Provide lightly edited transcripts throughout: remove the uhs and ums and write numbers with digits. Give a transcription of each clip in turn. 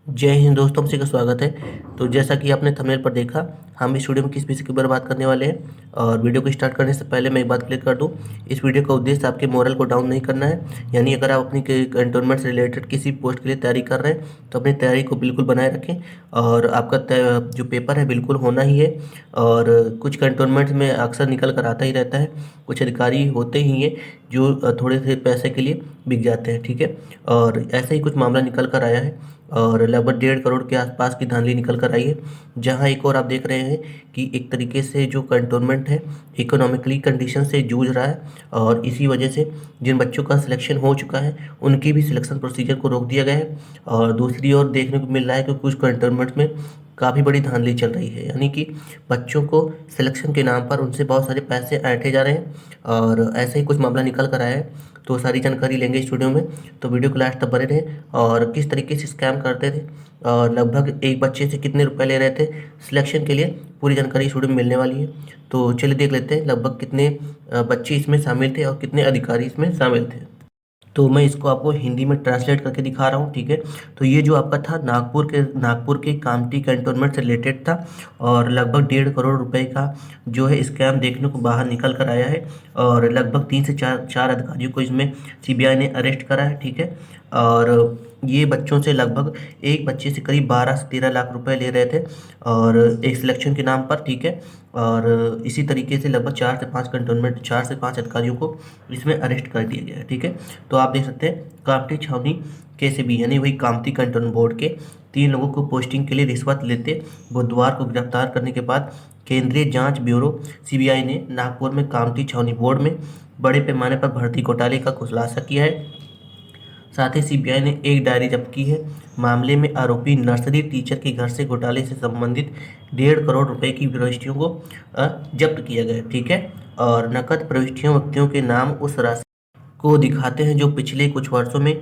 जय हिंद दोस्तों, सभी का स्वागत है। तो जैसा कि आपने थंबनेल पर देखा, हम इस वीडियो में किस विषय के बारे में बात करने वाले हैं। और वीडियो को स्टार्ट करने से पहले मैं एक बात क्लियर कर दूं, इस वीडियो का उद्देश्य आपके मोरल को डाउन नहीं करना है। यानी अगर आप अपनी कैंटोनमेंट से रिलेटेड किसी पोस्ट के लिए तैयारी कर रहे हैं तो अपनी तैयारी को बिल्कुल बनाए रखें। और आपका जो पेपर है बिल्कुल होना ही है। और कुछ कैंटोनमेंट में अक्सर निकल कर आता ही रहता है। कुछ अधिकारी होते ही हैं जो थोड़े से पैसे के लिए बिक जाते हैं, ठीक है। और ऐसा ही कुछ मामला निकल कर आया है और लगभग 1.5 करोड़ के आसपास की धांधली निकल कर आई है। जहां एक और आप देख रहे हैं कि एक तरीके से जो कंटोनमेंट है इकोनॉमिकली कंडीशन से जूझ रहा है। और इसी वजह से जिन बच्चों का सिलेक्शन हो चुका है उनकी भी सिलेक्शन प्रोसीजर को रोक दिया गया है। और दूसरी ओर देखने को मिल रहा है कि कुछ कंटोनमेंट में काफ़ी बड़ी धांधली चल रही है, यानी कि बच्चों को सिलेक्शन के नाम पर उनसे बहुत सारे पैसे ऐंठे जा रहे हैं। और ऐसे ही कुछ मामला निकल कर आया है। तो सारी जानकारी लेंगे इस वीडियो में, तो वीडियो को लास्ट तक बने रहे। और किस तरीके से स्कैम करते थे और लगभग एक बच्चे से कितने रुपए ले रहे थे सिलेक्शन के लिए, पूरी जानकारी इस वीडियो में मिलने वाली है। तो चलिए देख लेते हैं लगभग कितने बच्चे इसमें शामिल थे और कितने अधिकारी इसमें शामिल थे। तो मैं इसको आपको हिंदी में ट्रांसलेट करके दिखा रहा हूँ, ठीक है। तो ये जो आपका था नागपुर के कामठी कैंटोनमेंट से रिलेटेड था। और लगभग 1.5 करोड़ रुपए का जो है स्कैम देखने को बाहर निकल कर आया है। और लगभग 3 से 4 अधिकारियों को इसमें सीबीआई ने अरेस्ट करा है, ठीक है। और ये बच्चों से लगभग एक बच्चे से करीब 12 से 13 लाख रुपए ले रहे थे और एक सिलेक्शन के नाम पर, ठीक है। और इसी तरीके से लगभग 4 से 5 अधिकारियों को इसमें अरेस्ट कर दिया गया है, ठीक है। तो आप देख सकते हैं कामठी छावनी केसीबी यानी वही कामठी कंटोन बोर्ड के 3 लोगों को पोस्टिंग के लिए रिश्वत लेते बुधवार को गिरफ्तार करने के बाद केंद्रीय जांच ब्यूरो सीबीआई ने नागपुर में कामठी छावनी बोर्ड में बड़े पैमाने पर भर्ती घोटाले का खुलासा किया है। साथ ही सीबीआई ने एक डायरी जब्त की है। मामले में आरोपी नर्सरी टीचर के घर से घोटाले से संबंधित 1.5 करोड़ रुपए की प्रविष्टियों को जब्त किया गया, ठीक है। और नकद प्रविष्टियों व्यक्तियों के नाम उस राशि को दिखाते हैं जो पिछले कुछ वर्षों में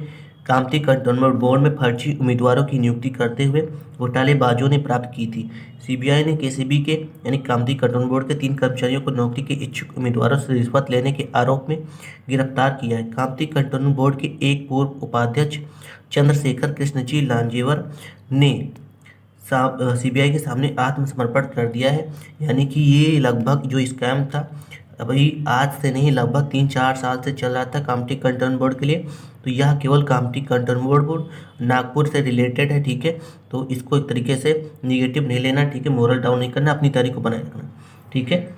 कामठी कंटोनमेंट बोर्ड में फर्जी उम्मीदवारों की नियुक्ति करते हुए घोटालेबाजों ने प्राप्त की थी। सीबीआई ने केसीबी के यानी कामठी कंटोनमेंट बोर्ड के 3 कर्मचारियों को नौकरी के इच्छुक उम्मीदवारों से रिश्वत लेने के आरोप में गिरफ्तार किया है। कामठी कंटोनमेंट बोर्ड के एक पूर्व उपाध्यक्ष चंद्रशेखर कृष्णजी लांजेवर ने सीबीआई के सामने आत्मसमर्पण कर दिया है। यानी कि ये लगभग जो स्कैम था अभी आज से नहीं, लगभग 3-4 साल से चल रहा था कामठी कंटोनमेंट बोर्ड के लिए। तो यह केवल कामठी कंटोनमेंट बोर्ड नागपुर से रिलेटेड है, ठीक है। तो इसको एक तरीके से निगेटिव नहीं लेना, ठीक है। मोरल डाउन नहीं करना, अपनी तैयारी को बनाए रखना, ठीक है।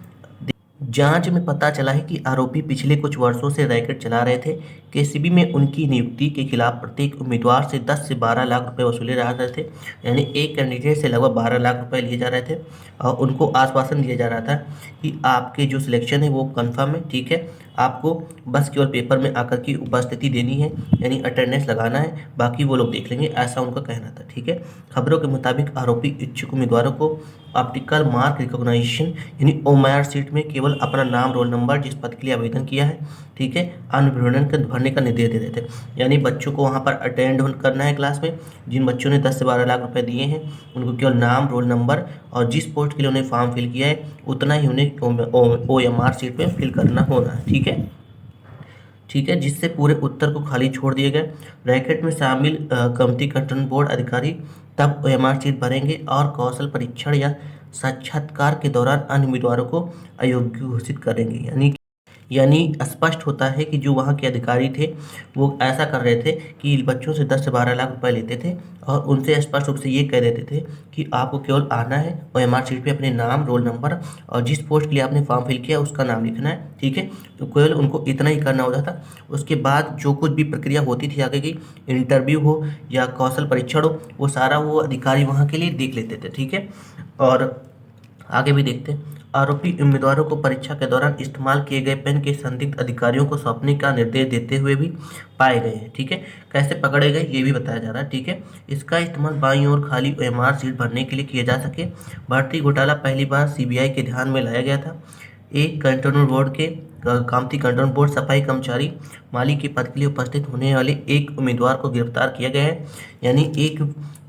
जांच में पता चला है कि आरोपी पिछले कुछ वर्षों से रैकेट चला रहे थे। केसीबी में उनकी नियुक्ति के खिलाफ प्रत्येक उम्मीदवार से 10 से 12 लाख रुपए वसूले जा रहे थे। यानी एक कैंडिडेट से लगभग 12 लाख रुपए लिए जा रहे थे और उनको आश्वासन दिया जा रहा था कि आपके जो सिलेक्शन है वो कंफर्म है, ठीक है। आपको बस केवल पेपर में आकर की उपस्थिति देनी है, यानी अटेंडेंस लगाना है, बाकी वो लोग देख लेंगे, ऐसा उनका कहना था, ठीक है। खबरों के मुताबिक आरोपी इच्छुक उम्मीदवारों को ऑप्टिकल मार्क रिकॉग्निशन यानी ओमायर सीट में केवल अपना नाम, रोल नंबर, जिस पद के लिए आवेदन किया है, ठीक है, अन्य विवरण के भरने का निर्देश दे रहे थे। यानी बच्चों को वहाँ पर अटेंड करना है क्लास में। जिन बच्चों ने 10 से 12 लाख रुपए दिए हैं उनको केवल नाम, रोल नंबर और जिस पोस्ट के लिए उन्हें फॉर्म फिल किया है उतना ही उन्हें OMR सीट में फिल करना होना है, ठीक है, ठीक है। जिससे पूरे उत्तर को खाली छोड़ दिए गए। रैकेट में शामिल कामठी कंटोनमेंट बोर्ड अधिकारी तब OMR सीट भरेंगे और कौशल परीक्षण या साक्षात्कार के दौरान अन्य उम्मीदवारों को अयोग्य घोषित करेंगे। यानी स्पष्ट होता है कि जो वहाँ के अधिकारी थे वो ऐसा कर रहे थे कि बच्चों से 10 से 12 लाख रुपए लेते थे और उनसे स्पष्ट रूप से ये कह देते थे कि आपको केवल आना है और OMR सीट पे अपने नाम, रोल नंबर और जिस पोस्ट के लिए आपने फॉर्म फिल किया उसका नाम लिखना है, ठीक है। तो केवल उनको इतना ही करना होता था। उसके बाद जो कुछ भी प्रक्रिया होती थी आगे की, इंटरव्यू हो या कौशल परीक्षण हो, वो सारा वो अधिकारी वहाँ के लिए देख लेते थे, ठीक है। और आगे भी देखते हैं। आरोपी उम्मीदवारों को परीक्षा के दौरान इस्तेमाल किए गए पेन के संदिग्ध अधिकारियों को सौंपने का निर्देश देते हुए भी पाए गए हैं, ठीक है। कैसे पकड़े गए ये भी बताया जा रहा है, ठीक है। इसका इस्तेमाल बाईं ओर खाली OMR सीट भरने के लिए किया जा सके। भर्ती घोटाला पहली बार सीबीआई के ध्यान में लाया गया था। एक कंटोनमेंट बोर्ड के कामठी कंटोनमेंट बोर्ड सफाई कर्मचारी माली के पद के लिए उपस्थित होने वाले एक उम्मीदवार को गिरफ्तार किया गया है। यानी एक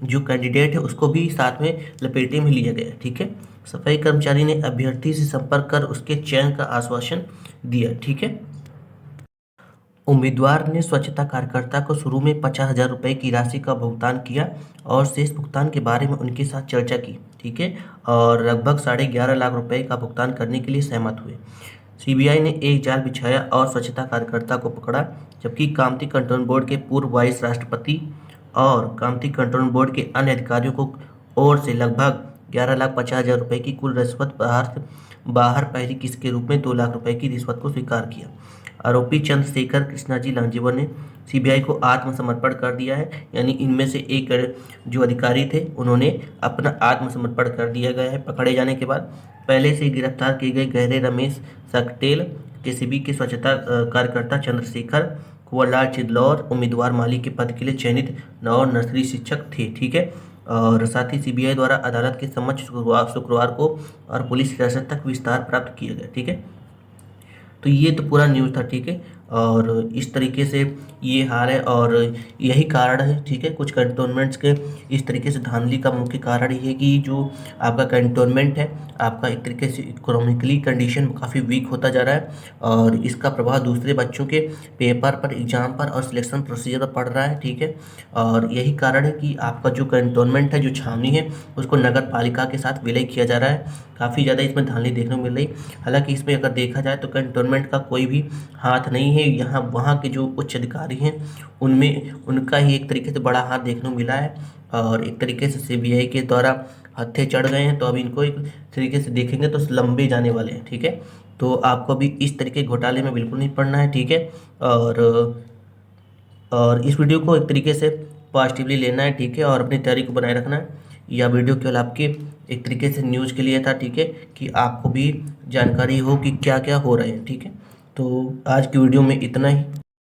जो कैंडिडेट है उसको भी साथ में लपेटे में लिया गया है, ठीक है। सफाई कर्मचारी ने अभ्यर्थी से संपर्क कर उसके चयन का आश्वासन दिया, ठीक है। उम्मीदवार ने स्वच्छता कार्यकर्ता को शुरू में 50,000 रुपये की राशि का भुगतान किया और शेष भुगतान के बारे में उनके साथ चर्चा की, ठीक है, और लगभग 11.5 लाख रुपए का भुगतान करने के लिए सहमत हुए। सीबीआई ने एक जाल बिछाया और स्वच्छता कार्यकर्ता को पकड़ा, जबकि कामती कंट्रोल बोर्ड के पूर्व वाइस राष्ट्रपति और कामती कंट्रोल बोर्ड के अन्य अधिकारियों को ओर से लगभग 11,50,000 रुपये की कुल रिश्वत बाहर पहली किस्त के रूप में 2 लाख रुपए की रिश्वत को स्वीकार किया। आरोपी चंद्रशेखर कृष्णाजी लांजेवर ने सीबीआई को आत्मसमर्पण कर दिया है, यानी इनमें से एक जो अधिकारी थे उन्होंने अपना आत्मसमर्पण कर दिया गया है पकड़े जाने के बाद। पहले से गिरफ्तार किए गए गहरे रमेश सकटेल जेसीबी के स्वच्छता कार्यकर्ता चंद्रशेखर कुंवरलाल चिदलौर उम्मीदवार माली के पद के लिए चयनित और नर्सरी शिक्षक थे, ठीक है। और साथ ही सीबीआई द्वारा अदालत के समक्ष शुक्रवार को और पुलिस हिरासत तक विस्तार प्राप्त किया गया, ठीक है। तो ये तो पूरा न्यूज़ था, ठीक है, और इस तरीके से ये हाल है और यही कारण है, ठीक है। कुछ कंटोनमेंट्स के इस तरीके से धांधली का मुख्य कारण ये है कि जो आपका कंटोनमेंट है आपका एक तरीके से इकोनॉमिकली कंडीशन काफ़ी वीक होता जा रहा है और इसका प्रभाव दूसरे बच्चों के पेपर पर, एग्ज़ाम पर और सिलेक्शन प्रोसीजर पर पड़ रहा है, ठीक है। और यही कारण है कि आपका जो कंटोनमेंट है, जो छावनी है, उसको नगर पालिका के साथ विलय किया जा रहा है। काफ़ी ज़्यादा इसमें धांधली देखने को मिल रही। हालांकि इसमें अगर देखा जाए तो कंटोनमेंट का कोई भी हाथ नहीं है, यहाँ वहाँ के जो उच्च अधिकारी हैं उनमें उनका ही एक तरीके से बड़ा हाथ देखने को मिला है और एक तरीके से सीबीआई के द्वारा हत्थे चढ़ गए हैं। तो अब इनको एक तरीके से देखेंगे तो लंबे जाने वाले हैं, ठीक है। तो आपको भी इस तरीके के घोटाले में बिल्कुल नहीं पड़ना है, ठीक है। और इस वीडियो को एक तरीके से पॉजिटिवली लेना है, ठीक है, और अपनी तैयारी को बनाए रखना है। यह वीडियो केवल आपके एक तरीके से न्यूज़ के लिए था, ठीक है, कि आपको भी जानकारी हो कि क्या क्या हो रहा है, ठीक है। तो आज की वीडियो में इतना ही,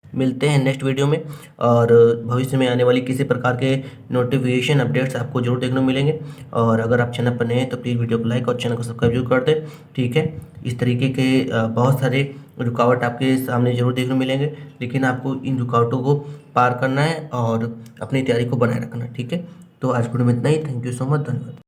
मिलते हैं नेक्स्ट वीडियो में और भविष्य में आने वाली किसी प्रकार के नोटिफिकेशन अपडेट्स आपको जरूर देखने को मिलेंगे। और अगर आप चैनल पर नए हैं तो प्लीज़ वीडियो को लाइक और चैनल को सब्सक्राइब जरूर कर दें, ठीक है। इस तरीके के बहुत सारे रुकावट आपके सामने जरूर देखने को मिलेंगे, लेकिन आपको इन रुकावटों को पार करना है और अपनी तैयारी को बनाए रखना है, ठीक है। तो आज वीडियो में इतना ही। थैंक यू सो मच, धन्यवाद।